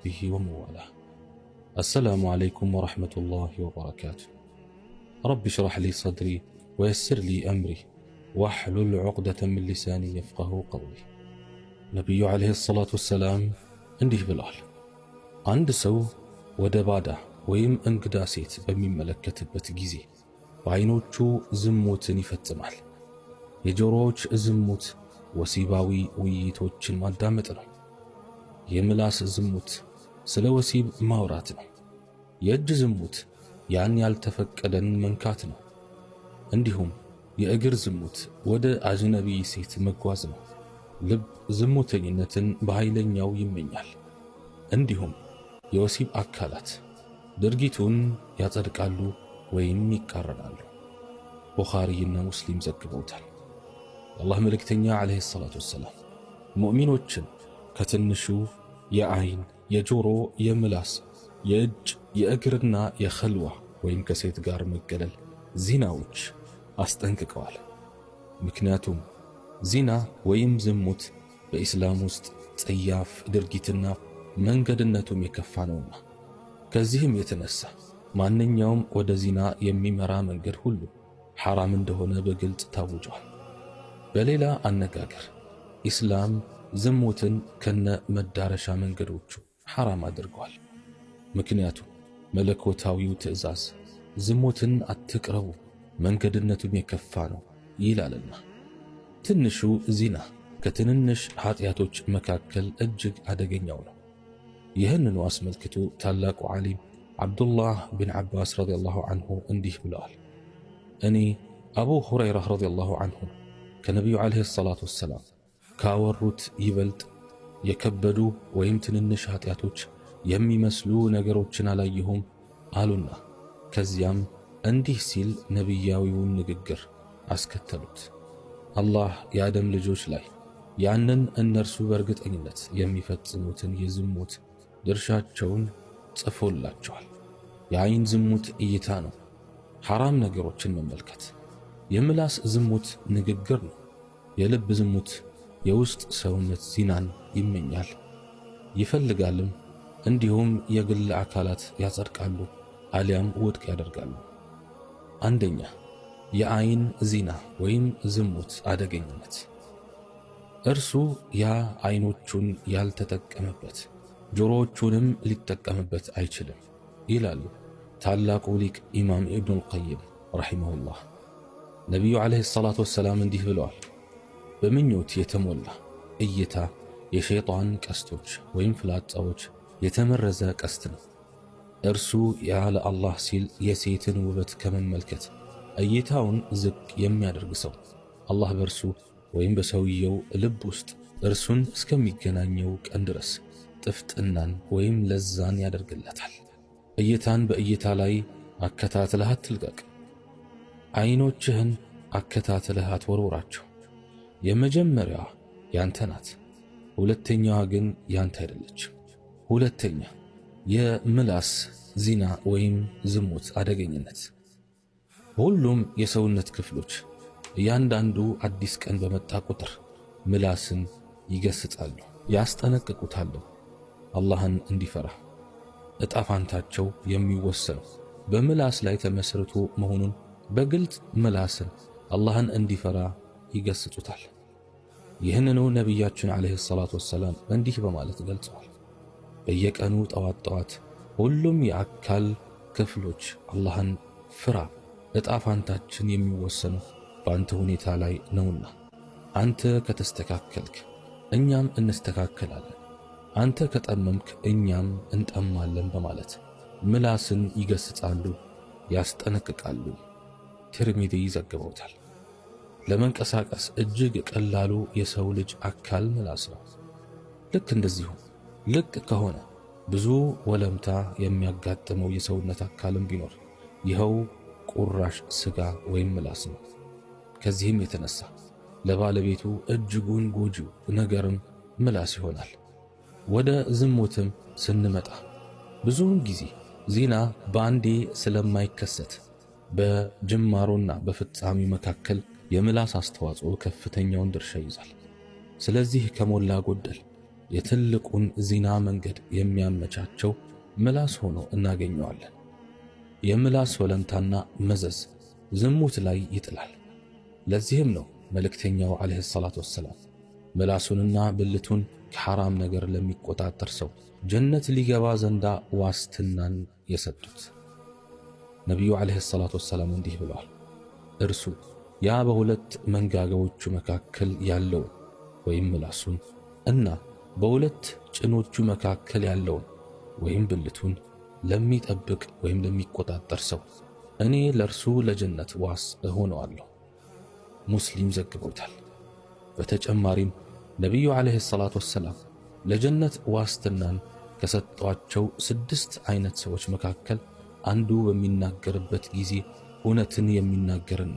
وصحبه وموالاه. السلام عليكم ورحمة الله وبركاته. رب اشرح لي صدري ويسر لي أمري واحلل عقدة من لساني يفقه قولي. ነቢዩ ዓለይሂ ሰላቱ ወሰላም እንዲህ ብለዋል። አንድ ሰው ወደ ባዳ ወይም እንግዳ ሴት በሚመለከትበት ጊዜ በዓይኖቹ ዝሙትን ይፈጽማል። የጆሮዎች ዝሙት ወሲባዊ ውይይቶችን ማዳመጥ ነው። የምላስ ዝሙት ስለ ወሲብ ማውራት ነው። የእጅ ዝሙት ያን ያልተፈቀደን መንካት ነው። እንዲሁም የእግር ዝሙት ወደ አጅነቢ ሴት መጓዝ ነው። ልብ ዝሙተኝነትን በኃይለኛው ይመኛል። እንዲሁም የወሲብ አካላት ድርጊቱን ያጸድቃሉ ወይም ይቃረናሉ። ቡኻሪና ሙስሊም ዘግበውታል። የአላህ መልእክተኛ ዓለይሂ ሰላቱ ወሰላም ሙእሚኖችን ከትንሹ የዓይን፣ የጆሮ፣ የምላስ፣ የእጅ፣ የእግርና የኸልዋ ወይም ከሴት ጋር መገለል ዚናዎች አስጠንቅቀዋል። ምክንያቱም ዚና ወይም ዝሙት በኢስላም ውስጥ ጸያፍ ድርጊትና መንገድነቱም የከፋ ነውና። ከዚህም የተነሳ ማንኛውም ወደ ዚና የሚመራ መንገድ ሁሉ ሐራም እንደሆነ በግልጽ ታውጇል። በሌላ አነጋገር ኢስላም ዝሙትን ከነ መዳረሻ መንገዶቹ ሐራም አድርጓል። ምክንያቱም መለኮታዊው ትዕዛዝ ዝሙትን አትቅረቡ መንገድነቱም የከፋ ነው ይላልና። ትንሹ ዚና ከትንንሽ ኃጢአቶች መካከል እጅግ አደገኛው ነው። ይህንኑ አስመልክቶ ታላቁ ዓሊም ዓብዱላህ ብን ዓባስ ረዲየላሁ ዐንሁ እንዲህ ብለዋል። እኔ አቡ ሁረይራ ረዲየላሁ ዐንሁ ከነቢዩ ዓለይሂ ሰላቱ ወሰላም ካወሩት ይበልጥ የከበዱ ወይም ትንንሽ ኃጢአቶች የሚመስሉ ነገሮችን አላየሁም አሉና ከዚያም እንዲህ ሲል ነቢያዊውን ንግግር አስከተሉት። አላህ የአደም ልጆች ላይ ያንን እነርሱ በእርግጠኝነት የሚፈጽሙትን የዝሙት ድርሻቸውን ጽፎላቸዋል። የዓይን ዝሙት እይታ ነው፣ ሐራም ነገሮችን መመልከት። የምላስ ዝሙት ንግግር ነው። የልብ ዝሙት የውስጥ ሰውነት ዚናን ይመኛል ይፈልጋልም። እንዲሁም የግል አካላት ያጸድቃሉ አሊያም ውድቅ ያደርጋሉ። አንደኛ የዓይን ዚና ወይም ዝሙት አደገኝነት። እርሱ ያ ዓይኖቹን ያልተጠቀመበት ጆሮዎቹንም ሊጠቀምበት አይችልም ይላሉ ታላቁ ሊቅ ኢማም ኢብኑል ቀይም ረሒመሁላህ። ነቢዩ ዓለይሂ ሰላቱ ወሰላም እንዲህ ብለዋል። በምኞት የተሞላ እይታ የሸይጣን ቀስቶች ወይም ፍላጻዎች የተመረዘ ቀስት ነው። እርሱ ያለ አላህ ሲል የሴትን ውበት ከመመልከት እይታውን ዝቅ የሚያደርግ ሰው አላህ በእርሱ ወይም በሰውየው ልብ ውስጥ እርሱን እስከሚገናኘው ቀን ድረስ ጥፍጥናን ወይም ለዛን ያደርግለታል። እይታን በእይታ ላይ አከታትለህ አትልቀቅ። ዓይኖችህን አከታትለህ አትወርውራቸው። የመጀመሪያዋ ያንተ ናት፣ ሁለተኛዋ ግን ያንተ አይደለችም። ሁለተኛ የምላስ ዚና ወይም ዝሙት አደገኝነት። ሁሉም የሰውነት ክፍሎች እያንዳንዱ አዲስ ቀን በመጣ ቁጥር ምላስን ይገስጻሉ፣ ያስጠነቅቁታል አላህን እንዲፈራ። ዕጣ ፋንታቸው የሚወሰነው በምላስ ላይ ተመስርቶ መሆኑን በግልጽ ምላስን አላህን እንዲፈራ ይገስጹታል። ይህንኑ ነቢያችን ዓለይሂ ሰላቱ ወሰላም እንዲህ በማለት ገልጸዋል። በየቀኑ ጠዋት ጠዋት ሁሉም የአካል ክፍሎች አላህን ፍራ፣ ዕጣ ፋንታችን የሚወሰነው በአንተ ሁኔታ ላይ ነውና፣ አንተ ከተስተካከልክ እኛም እንስተካከላለን፣ አንተ ከጠመምክ እኛም እንጠማለን በማለት ምላስን ይገስጻሉ፣ ያስጠነቅቃሉ። ትርሚዚ ይዘግበውታል። ለመንቀሳቀስ እጅግ ቀላሉ የሰው ልጅ አካል ምላስ ነው። ልክ እንደዚሁ ልቅ ከሆነ ብዙ ወለምታ የሚያጋጥመው የሰውነት አካልም ቢኖር ይኸው ቁራሽ ስጋ ወይም ምላስ ነው። ከዚህም የተነሳ ለባለቤቱ እጅጉን ጎጂው ነገርም ምላስ ይሆናል። ወደ ዝሙትም ስንመጣ ብዙውን ጊዜ ዚና በአንዴ ስለማይከሰት በጅማሮና በፍጻሜ መካከል የምላስ አስተዋጽኦ ከፍተኛውን ድርሻ ይዛል። ስለዚህ ከሞላ ጎደል የትልቁን ዚና መንገድ የሚያመቻቸው ምላስ ሆኖ እናገኘዋለን። የምላስ ወለምታና መዘዝ ዝሙት ላይ ይጥላል። ለዚህም ነው መልእክተኛው ዓለይሂ ሰላቱ ወሰላም ምላሱንና ብልቱን ከሐራም ነገር ለሚቆጣጠር ሰው ጀነት ሊገባ ዘንዳ ዋስትናን የሰጡት። ነቢዩ ዓለይሂ ሰላቱ ወሰላም እንዲህ ብለዋል፣ እርሱ ያ በሁለት መንጋጋዎቹ መካከል ያለውን ወይም ምላሱን እና በሁለት ጭኖቹ መካከል ያለውን ወይም ብልቱን ለሚጠብቅ ወይም ለሚቆጣጠር ሰው እኔ ለእርሱ ለጀነት ዋስ እሆነዋለሁ። ሙስሊም ዘግበውታል። በተጨማሪም ነቢዩ ዓለይሂ ሰላቱ ወሰላም ለጀነት ዋስትናን ከሰጧቸው 6 አይነት ሰዎች መካከል አንዱ በሚናገርበት ጊዜ እውነትን የሚናገርና